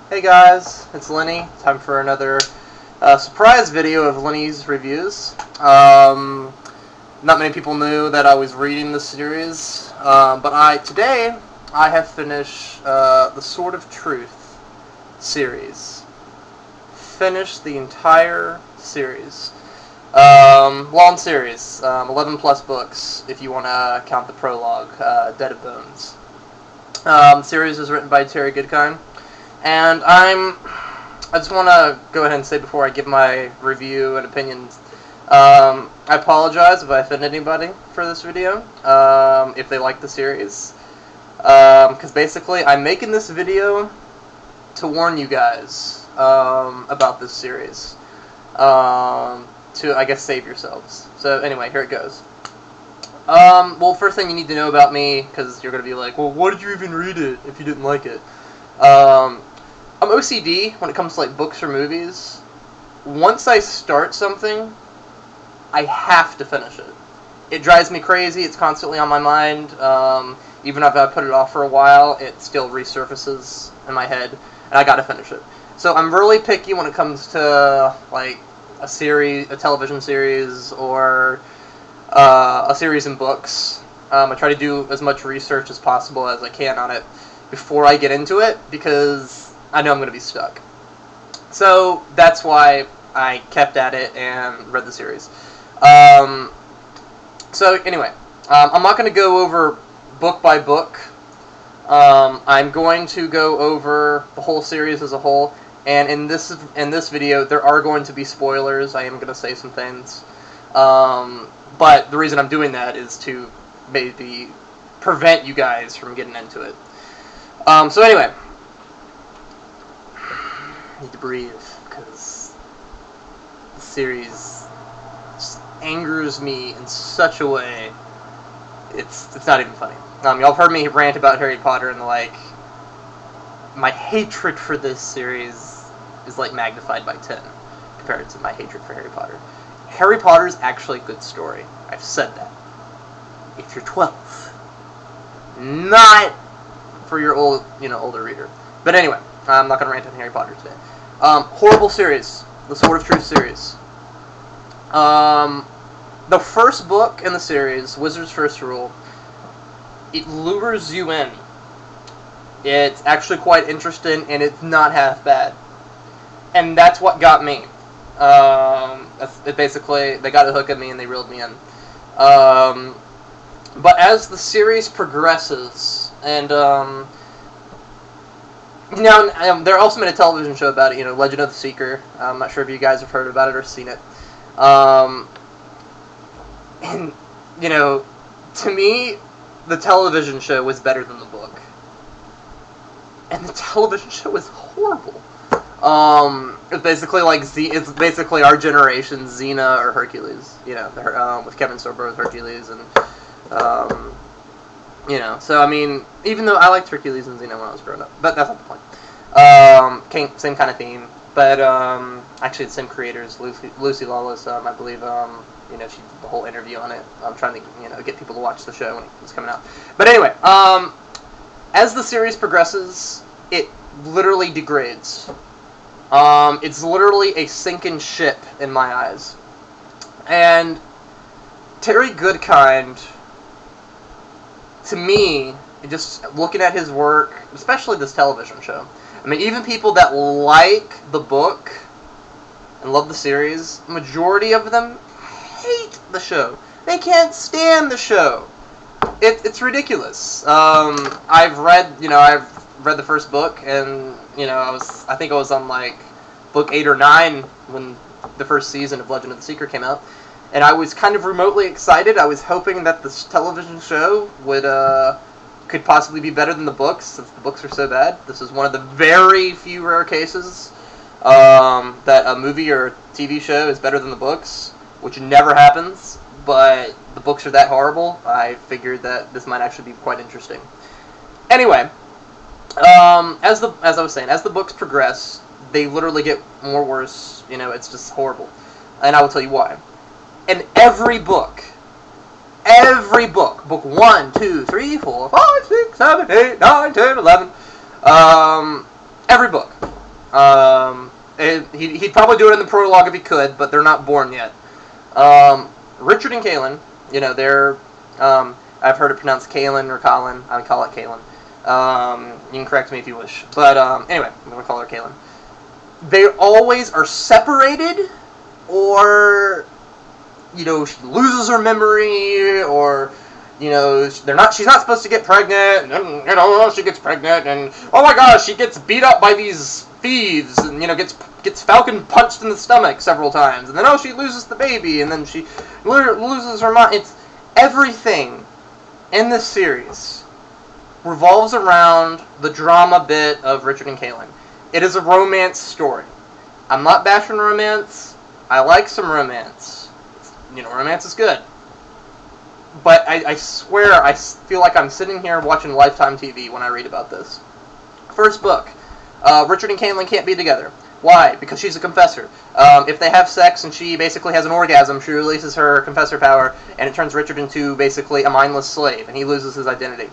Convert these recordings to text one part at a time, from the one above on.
Hey guys, it's Lenny. Time for another surprise video of Lenny's reviews. Not many people knew that I was reading this series, but today I have finished the Sword of Truth series. Finished the entire series. Long series, 11 plus books if you want to count the prologue, Dead of Bones. The series is written by Terry Goodkind. And I just want to go ahead and say before I give my review and opinions, I apologize if I offend anybody for this video, if they like the series. Because basically, I'm making this video to warn you guys about this series. To, I guess, save yourselves. So anyway, here it goes. Well, first thing you need to know about me, because you're going to be like, well, why did you even read it if you didn't like it? I'm OCD when it comes to like books or movies. Once I start something, I have to finish it. It drives me crazy. It's constantly on my mind. Even if I put it off for a while, it still resurfaces in my head, and I gotta finish it. So I'm really picky when it comes to like a series, a television series, or a series in books. I try to do as much research as possible as I can on it before I get into it, because I know I'm going to be stuck. So that's why I kept at it and read the series. So anyway, I'm not going to go over book by book. I'm going to go over the whole series as a whole, and in this video there are going to be spoilers. I am going to say some things, but the reason I'm doing that is to maybe prevent you guys from getting into it. So anyway, I need to breathe because the series just angers me in such a way. It's not even funny. Y'all have heard me rant about Harry Potter and like my hatred for this series is like magnified by 10 compared to my hatred for Harry Potter. Harry Potter is actually a good story. I've said that. If you're 12, not for your older reader. But anyway, I'm not going to rant on Harry Potter today. Horrible series. The Sword of Truth series. The first book in the series, Wizard's First Rule, it lures you in. It's actually quite interesting, and it's not half bad. And that's what got me. Basically, they got a hook at me, and they reeled me in. But as the series progresses, and they're also made a television show about it, Legend of the Seeker. I'm not sure if you guys have heard about it or seen it. And, to me, the television show was better than the book. And the television show was horrible. It's basically like it's basically our generation's Xena or Hercules, with Kevin Sorbo's Hercules, and so I mean, even though I liked Hercules and Xena when I was growing up, but that's not the point. Same kind of theme, but actually the same creators, Lucy Lawless, I believe. She did the whole interview on it. I'm trying to get people to watch the show when it was coming out. But anyway, as the series progresses, it literally degrades. It's literally a sinking ship in my eyes. And Terry Goodkind, to me, just looking at his work, especially this television show, I mean, even people that like the book and love the series, majority of them hate the show. They can't stand the show. It's ridiculous. I've read the first book, and I think I was on like book 8 or 9 when the first season of Legend of the Seeker came out, and I was kind of remotely excited. I was hoping that this television show could possibly be better than the books, since the books are so bad. This is one of the very few rare cases that a movie or a TV show is better than the books, which never happens. But the books are that horrible, I figured that this might actually be quite interesting. Anyway, as I was saying, as the books progress, they literally get more worse. It's just horrible, and I will tell you why. In every book, book 1, 2, 3, 4, 5, 6, 7, 8, 9, 10, 11, every book, He'd probably do it in the prologue if he could, but they're not born yet. Richard and Kaylin, they're, I've heard it pronounced Kaylin or Colin. I would call it Kaylin. You can correct me if you wish. But anyway, I'm going to call her Kaylin. They always are separated, or, she loses her memory, or, she's not supposed to get pregnant, and, she gets pregnant, and, oh my gosh, she gets beat up by these thieves, and, gets Falcon punched in the stomach several times, and then, she loses the baby, and then she loses her mind. It's everything in this series revolves around the drama bit of Richard and Kaylin. It is a romance story. I'm not bashing romance. I like some romance. Romance is good. But I swear, I feel like I'm sitting here watching Lifetime TV when I read about this. First book, Richard and Kaylin can't be together. Why? Because she's a confessor. If they have sex and she basically has an orgasm, she releases her confessor power, and it turns Richard into basically a mindless slave, and he loses his identity.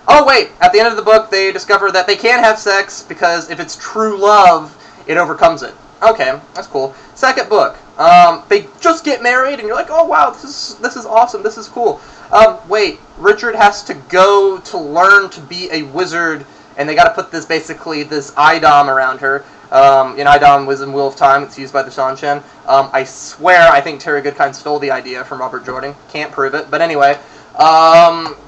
Oh wait, at the end of the book, they discover that they can have sex because if it's true love, it overcomes it. Okay, that's cool. Second book, they just get married, and you're like, oh wow, this is awesome, this is cool. Wait, Richard has to go to learn to be a wizard, and they got to put this idom around her. Idom was in Wheel of Time. It's used by the Sanshin. I swear, I think Terry Goodkind stole the idea from Robert Jordan. Can't prove it, but anyway.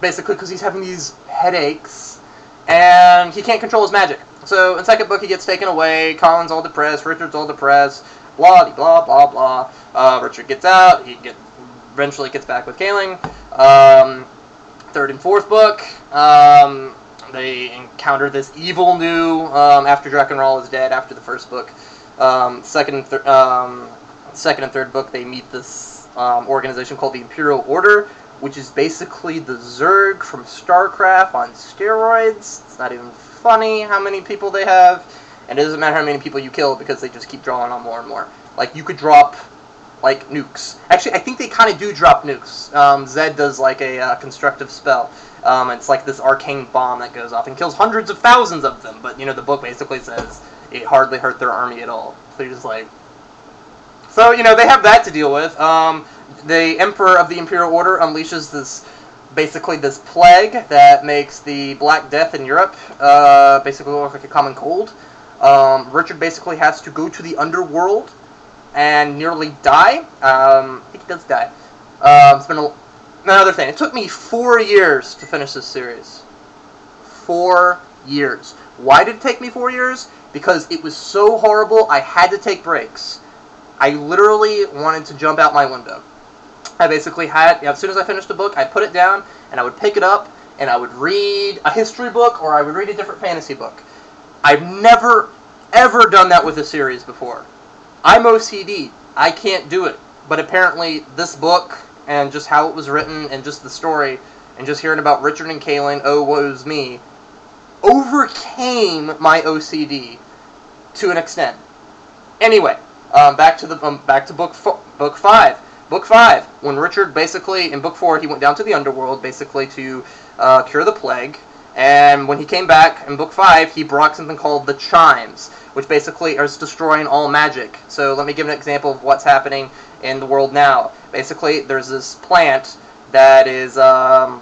Basically because he's having these headaches, and he can't control his magic. So in second book, he gets taken away. Colin's all depressed. Richard's all depressed. Blah blah blah blah. Richard gets out. Eventually gets back with Kaylin. Third and fourth book, they encounter this evil new after Drakenral is dead. After the first book, second and third book, they meet this organization called the Imperial Order, which is basically the Zerg from StarCraft on steroids. It's not even funny how many people they have, and it doesn't matter how many people you kill because they just keep drawing on more and more. Like, you could drop, nukes. Actually, I think they kind of do drop nukes. Zed does, a constructive spell. It's like this arcane bomb that goes off and kills hundreds of thousands of them, but, the book basically says it hardly hurt their army at all. So you're just like... So, they have that to deal with. The Emperor of the Imperial Order unleashes this plague that makes the Black Death in Europe basically look like a common cold. Richard basically has to go to the underworld and nearly die. I think he does die. It's been another thing. It took me 4 years to finish this series. 4 years. Why did it take me 4 years? Because it was so horrible, I had to take breaks. I literally wanted to jump out my window. I basically had, as soon as I finished a book, I'd put it down, and I would pick it up, and I would read a history book, or I would read a different fantasy book. I've never, ever done that with a series before. I'm OCD. I can't do it. But apparently, this book, and just how it was written, and just the story, and just hearing about Richard and Kaylin, oh, woe's me, overcame my OCD to an extent. Anyway, back to book 5. Book 5, when Richard basically, in book 4, he went down to the underworld basically to cure the plague, and when he came back in book 5, he brought something called the Chimes, which basically is destroying all magic. So let me give an example of what's happening in the world now. Basically, there's this plant that is, I'm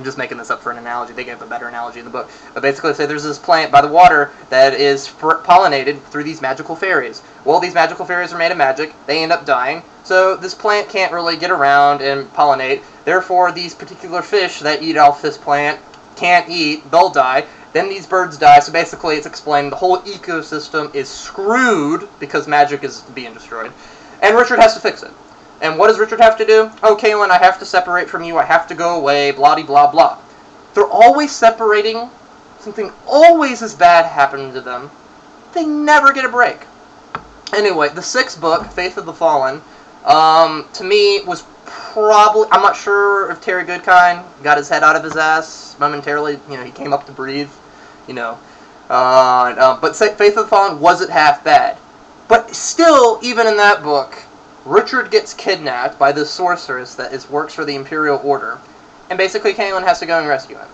just making this up for an analogy. They gave a better analogy in the book. But basically, say there's this plant by the water that is pollinated through these magical fairies. Well, these magical fairies are made of magic. They end up dying. So this plant can't really get around and pollinate. Therefore, these particular fish that eat off this plant can't eat. They'll die. Then these birds die. So basically, it's explained the whole ecosystem is screwed because magic is being destroyed. And Richard has to fix it. And what does Richard have to do? Oh, Kaylin, I have to separate from you. I have to go away. Blah, blah, blah. They're always separating. Something always is bad happening to them. They never get a break. Anyway, the 6th book, Faith of the Fallen, to me was probably... I'm not sure if Terry Goodkind got his head out of his ass momentarily. He came up to breathe. But Faith of the Fallen wasn't half bad. But still, even in that book... Richard gets kidnapped by this sorceress that works for the Imperial Order, and basically Kaylin has to go and rescue him.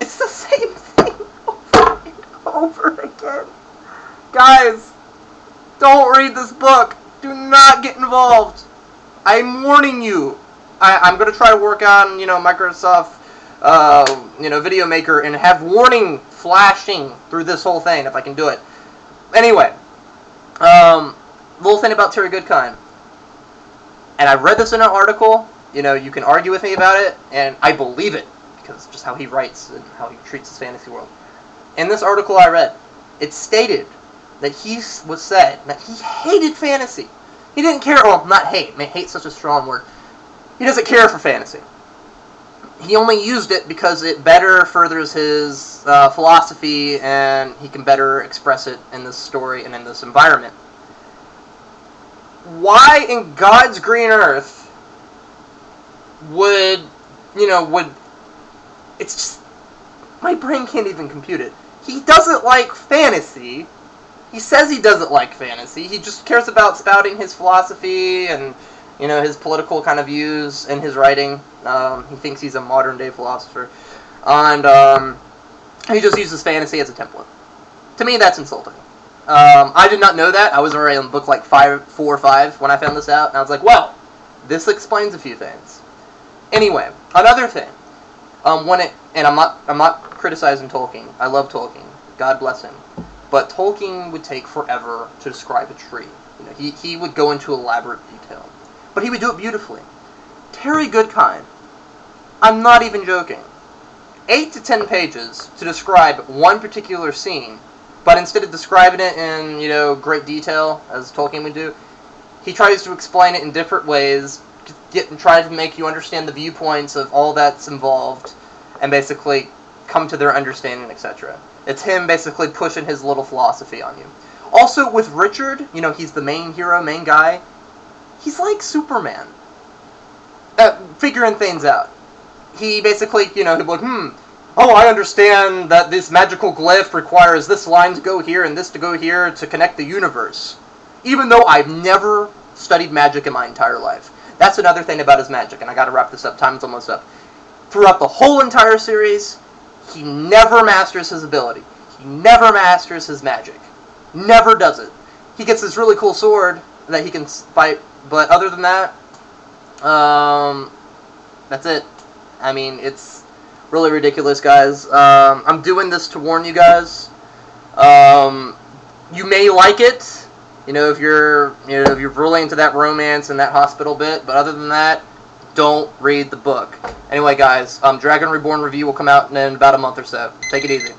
It's the same thing over and over again. Guys, don't read this book. Do not get involved. I'm warning you. I'm going to try to work on, Microsoft, Video Maker and have warning flashing through this whole thing if I can do it. Anyway, little thing about Terry Goodkind. And I read this in an article. You can argue with me about it, and I believe it because it's just how he writes and how he treats his fantasy world. In this article I read, it stated that said that he hated fantasy. He didn't care. Well, not hate. I mean, hate's such a strong word. He doesn't care for fantasy. He only used it because it better furthers his philosophy, and he can better express it in this story and in this environment. Why in God's green earth would it's just, my brain can't even compute it. He doesn't like fantasy. He says he doesn't like fantasy. He just cares about spouting his philosophy and, his political kind of views in his writing. He thinks he's a modern-day philosopher. And he just uses fantasy as a template. To me, that's insulting. I did not know that. I was already on book like 4 or 5 when I found this out. And I was like, well, this explains a few things. Anyway, another thing. And I'm not criticizing Tolkien. I love Tolkien. God bless him. But Tolkien would take forever to describe a tree. He would go into elaborate detail. But he would do it beautifully. Terry Goodkind, I'm not even joking, 8 to 10 pages to describe one particular scene, but instead of describing it in, great detail, as Tolkien would do, he tries to explain it in different ways, and try to make you understand the viewpoints of all that's involved, and basically come to their understanding, etc. It's him basically pushing his little philosophy on you. Also, with Richard, he's the main hero, main guy. He's like Superman. Figuring things out. He basically, he'd be like, oh, I understand that this magical glyph requires this line to go here and this to go here to connect the universe. Even though I've never studied magic in my entire life. That's another thing about his magic, and I gotta wrap this up. Time's almost up. Throughout the whole entire series, he never masters his ability. He never masters his magic. Never does it. He gets this really cool sword that he can fight, but other than that, that's it. I mean, it's really ridiculous, guys. I'm doing this to warn you guys. You may like it, if you're really into that romance and that hospital bit, but other than that, don't read the book. Anyway, guys, Dragon Reborn review will come out in about a month or so. Take it easy.